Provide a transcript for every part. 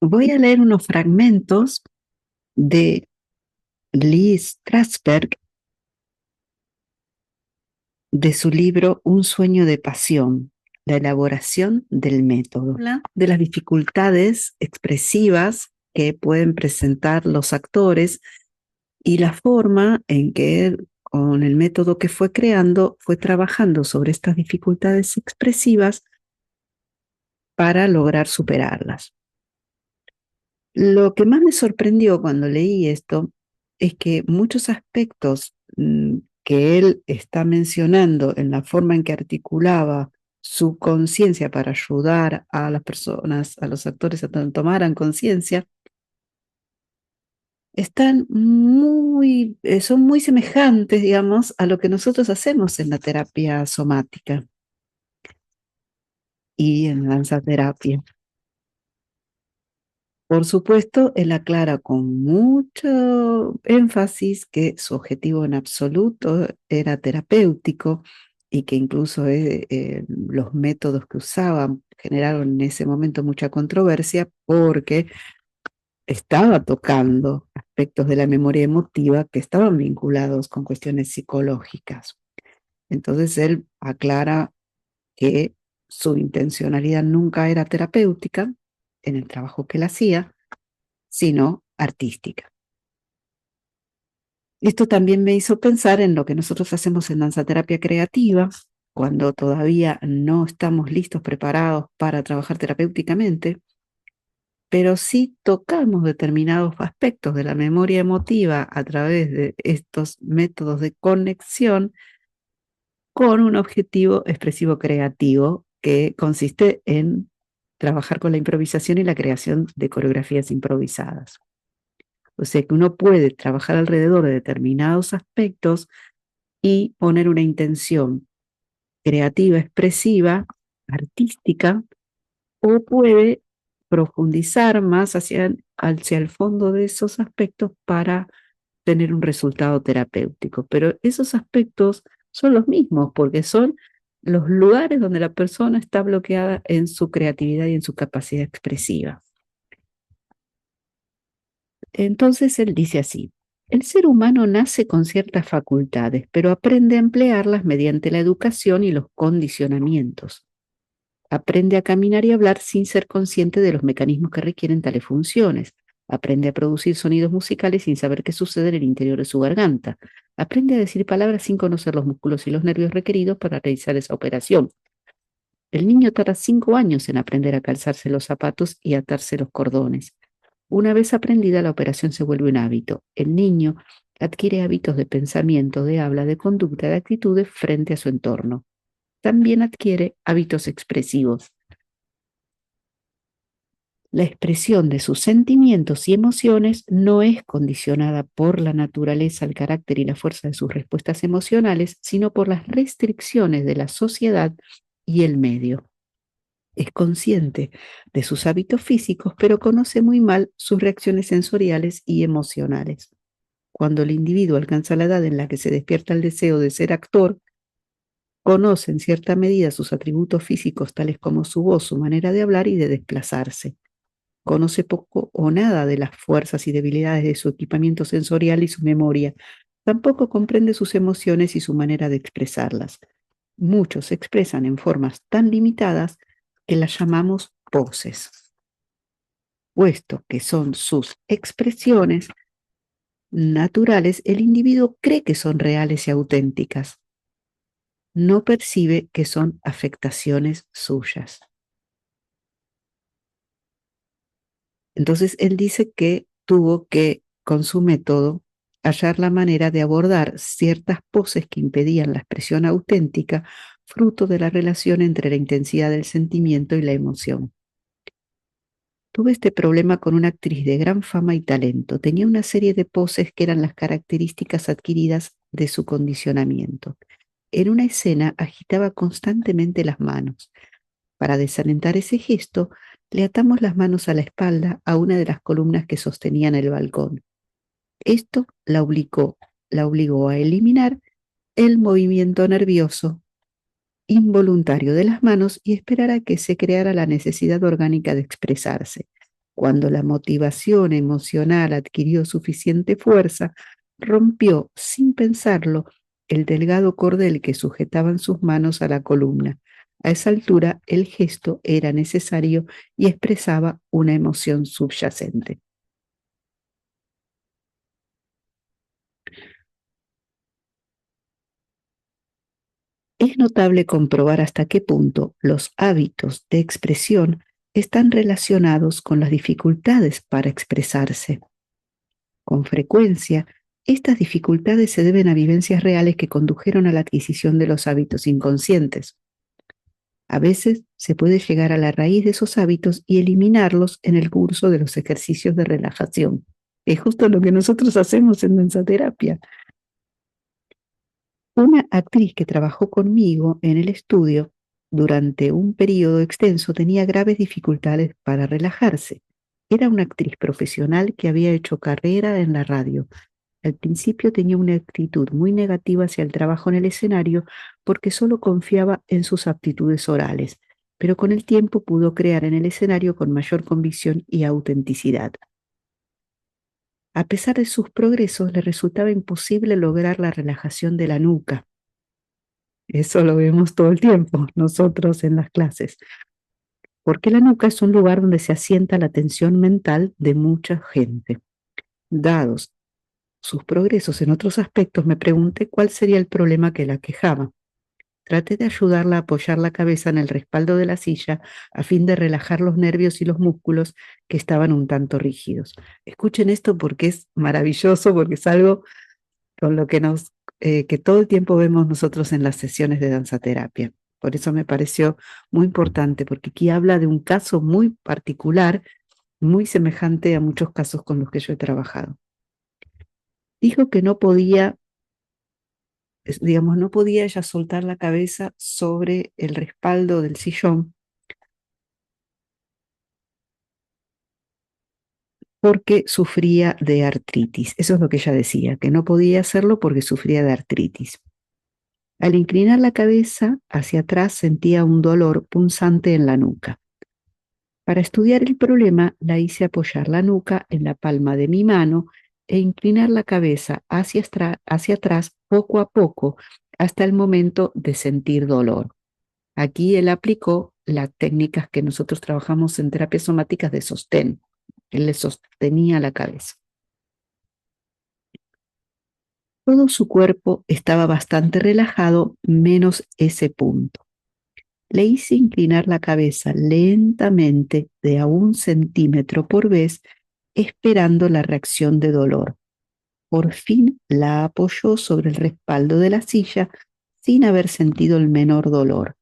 Voy a leer unos fragmentos de Lee Strasberg de su libro Un sueño de pasión, la elaboración del método. Habla de las dificultades expresivas que pueden presentar los actores y la forma en que él, con el método que fue creando, fue trabajando sobre estas dificultades expresivas para lograr superarlas. Lo que más me sorprendió cuando leí esto es que muchos aspectos que él está mencionando en la forma en que articulaba su conciencia para ayudar a las personas, a los actores a que tomaran conciencia, son muy semejantes, digamos, a lo que nosotros hacemos en la terapia somática y en la danza terapia. Por supuesto, él aclara con mucho énfasis que su objetivo en absoluto era terapéutico y que incluso los métodos que usaban generaron en ese momento mucha controversia porque estaba tocando aspectos de la memoria emotiva que estaban vinculados con cuestiones psicológicas. Entonces él aclara que su intencionalidad nunca era terapéutica en el trabajo que él hacía, sino artística. Esto también me hizo pensar en lo que nosotros hacemos en danzaterapia creativa, cuando todavía no estamos listos, preparados para trabajar terapéuticamente, pero sí tocamos determinados aspectos de la memoria emotiva a través de estos métodos de conexión con un objetivo expresivo creativo que consiste en trabajar con la improvisación y la creación de coreografías improvisadas. O sea que uno puede trabajar alrededor de determinados aspectos y poner una intención creativa, expresiva, artística, o puede profundizar más hacia el fondo de esos aspectos para tener un resultado terapéutico. Pero esos aspectos son los mismos porque son los lugares donde la persona está bloqueada en su creatividad y en su capacidad expresiva. Entonces él dice así: el ser humano nace con ciertas facultades, pero aprende a emplearlas mediante la educación y los condicionamientos. Aprende a caminar y hablar sin ser consciente de los mecanismos que requieren tales funciones. Aprende a producir sonidos musicales sin saber qué sucede en el interior de su garganta. Aprende a decir palabras sin conocer los músculos y los nervios requeridos para realizar esa operación. El niño tarda 5 años en aprender a calzarse los zapatos y atarse los cordones. Una vez aprendida, la operación se vuelve un hábito. El niño adquiere hábitos de pensamiento, de habla, de conducta, de actitudes frente a su entorno. También adquiere hábitos expresivos. La expresión de sus sentimientos y emociones no es condicionada por la naturaleza, el carácter y la fuerza de sus respuestas emocionales, sino por las restricciones de la sociedad y el medio. Es consciente de sus hábitos físicos, pero conoce muy mal sus reacciones sensoriales y emocionales. Cuando el individuo alcanza la edad en la que se despierta el deseo de ser actor, conoce en cierta medida sus atributos físicos, tales como su voz, su manera de hablar y de desplazarse. Conoce poco o nada de las fuerzas y debilidades de su equipamiento sensorial y su memoria. Tampoco comprende sus emociones y su manera de expresarlas. Muchos se expresan en formas tan limitadas que las llamamos poses, puesto que son sus expresiones naturales. El individuo cree que son reales y auténticas. No percibe que son afectaciones suyas. Entonces él dice que tuvo que, con su método, hallar la manera de abordar ciertas poses que impedían la expresión auténtica, fruto de la relación entre la intensidad del sentimiento y la emoción. Tuve este problema con una actriz de gran fama y talento. Tenía una serie de poses que eran las características adquiridas de su condicionamiento. En una escena agitaba constantemente las manos. Para desalentar ese gesto, le atamos las manos a la espalda a una de las columnas que sostenían el balcón. Esto la obligó a eliminar el movimiento nervioso involuntario de las manos y esperar a que se creara la necesidad orgánica de expresarse. Cuando la motivación emocional adquirió suficiente fuerza, rompió, sin pensarlo, el delgado cordel que sujetaban sus manos a la columna. A esa altura, el gesto era necesario y expresaba una emoción subyacente. Es notable comprobar hasta qué punto los hábitos de expresión están relacionados con las dificultades para expresarse. Con frecuencia, estas dificultades se deben a vivencias reales que condujeron a la adquisición de los hábitos inconscientes. A veces se puede llegar a la raíz de esos hábitos y eliminarlos en el curso de los ejercicios de relajación. Es justo lo que nosotros hacemos en danzaterapia. Una actriz que trabajó conmigo en el estudio durante un periodo extenso tenía graves dificultades para relajarse. Era una actriz profesional que había hecho carrera en la radio. Al principio tenía una actitud muy negativa hacia el trabajo en el escenario porque solo confiaba en sus aptitudes orales, pero con el tiempo pudo crear en el escenario con mayor convicción y autenticidad. A pesar de sus progresos, le resultaba imposible lograr la relajación de la nuca. Eso lo vemos todo el tiempo nosotros en las clases, porque la nuca es un lugar donde se asienta la atención mental de mucha gente. Dados sus progresos en otros aspectos, me pregunté cuál sería el problema que la quejaba. Traté de ayudarla a apoyar la cabeza en el respaldo de la silla a fin de relajar los nervios y los músculos que estaban un tanto rígidos. Escuchen esto porque es maravilloso, porque es algo con lo que que todo el tiempo vemos nosotros en las sesiones de danzaterapia. Por eso me pareció muy importante, porque aquí habla de un caso muy particular, muy semejante a muchos casos con los que yo he trabajado. Dijo que no podía, digamos, no podía ella soltar la cabeza sobre el respaldo del sillón porque sufría de artritis. Eso es lo que ella decía, que no podía hacerlo porque sufría de artritis. Al inclinar la cabeza hacia atrás sentía un dolor punzante en la nuca. Para estudiar el problema, la hice apoyar la nuca en la palma de mi mano e inclinar la cabeza hacia atrás poco a poco hasta el momento de sentir dolor. Aquí él aplicó las técnicas que nosotros trabajamos en terapias somáticas de sostén. Él le sostenía la cabeza. Todo su cuerpo estaba bastante relajado, menos ese punto. Le hice inclinar la cabeza lentamente de a 1 centímetro por vez, esperando la reacción de dolor. Por fin la apoyó sobre el respaldo de la silla sin haber sentido el menor dolor.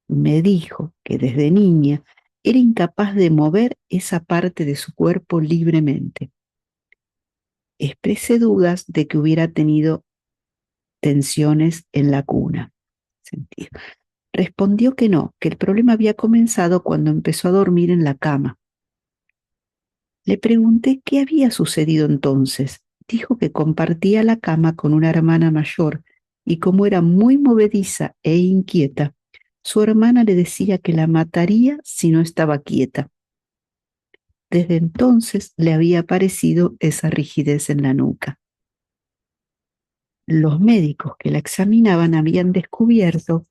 Me dijo que desde niña era incapaz de mover esa parte de su cuerpo libremente. Expresé dudas de que hubiera tenido tensiones en la cuna. Sentido. Respondió que no, que el problema había comenzado cuando empezó a dormir en la cama. Le pregunté qué había sucedido entonces. Dijo que compartía la cama con una hermana mayor y como era muy movediza e inquieta, su hermana le decía que la mataría si no estaba quieta. Desde entonces le había aparecido esa rigidez en la nuca. Los médicos que la examinaban habían descubierto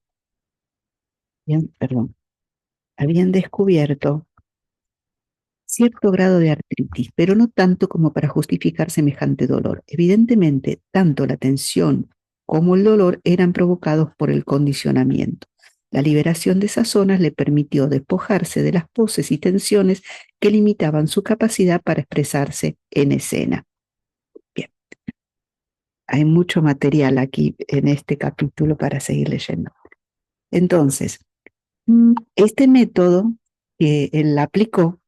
cierto grado de artritis, pero no tanto como para justificar semejante dolor. Evidentemente, tanto la tensión como el dolor eran provocados por el condicionamiento. La liberación de esas zonas le permitió despojarse de las poses y tensiones que limitaban su capacidad para expresarse en escena. Bien, hay mucho material aquí en este capítulo para seguir leyendo. Entonces, este método que él aplicó,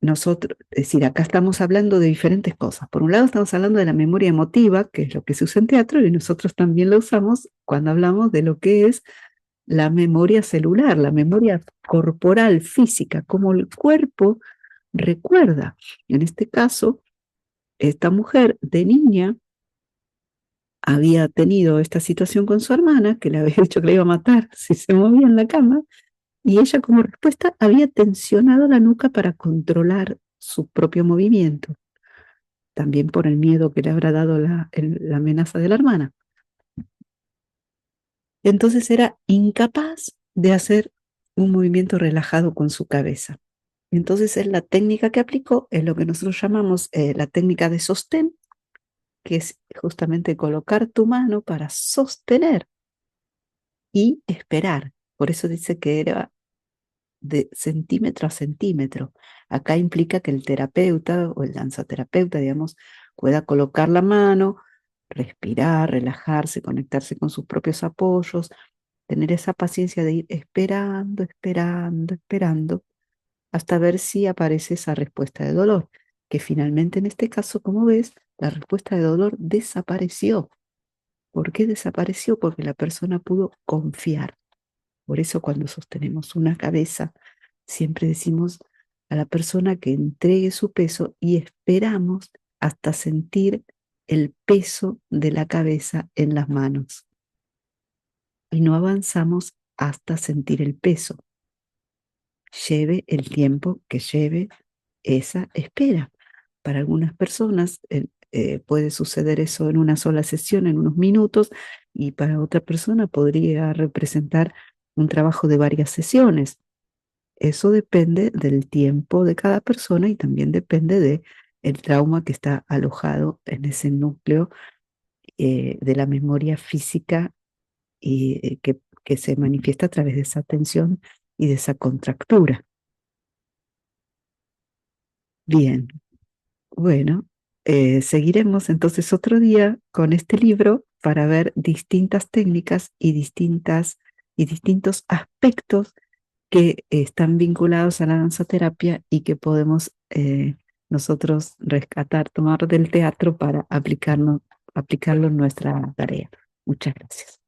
nosotros, es decir, acá estamos hablando de diferentes cosas. Por un lado estamos hablando de la memoria emotiva, que es lo que se usa en teatro, y nosotros también la usamos cuando hablamos de lo que es la memoria celular, la memoria corporal, física, como el cuerpo recuerda. En este caso, esta mujer de niña había tenido esta situación con su hermana, que le había dicho que le iba a matar si se movía en la cama, y ella como respuesta había tensionado la nuca para controlar su propio movimiento, también por el miedo que le habrá dado la amenaza de la hermana. Entonces era incapaz de hacer un movimiento relajado con su cabeza. Entonces es la técnica que aplicó, es lo que nosotros llamamos la técnica de sostén, que es justamente colocar tu mano para sostener y esperar. Por eso dice que era de centímetro a centímetro. Acá implica que el terapeuta o el danzaterapeuta, digamos, pueda colocar la mano, respirar, relajarse, conectarse con sus propios apoyos, tener esa paciencia de ir esperando, esperando, esperando, hasta ver si aparece esa respuesta de dolor, que finalmente en este caso, como ves, la respuesta de dolor desapareció. ¿Por qué desapareció? Porque la persona pudo confiar. Por eso cuando sostenemos una cabeza, siempre decimos a la persona que entregue su peso y esperamos hasta sentir el peso de la cabeza en las manos. Y no avanzamos hasta sentir el peso. Lleve el tiempo que lleve esa espera. Para algunas personas puede suceder eso en una sola sesión, en unos minutos, y para otra persona podría representar un trabajo de varias sesiones. Eso depende del tiempo de cada persona y también depende de el trauma que está alojado en ese núcleo de la memoria física y que se manifiesta a través de esa tensión y de esa contractura. Bien, bueno, seguiremos entonces otro día con este libro para ver distintas técnicas y distintos aspectos que están vinculados a la danzaterapia y que podemos nosotros rescatar, tomar del teatro para aplicarlo en nuestra tarea. Muchas gracias.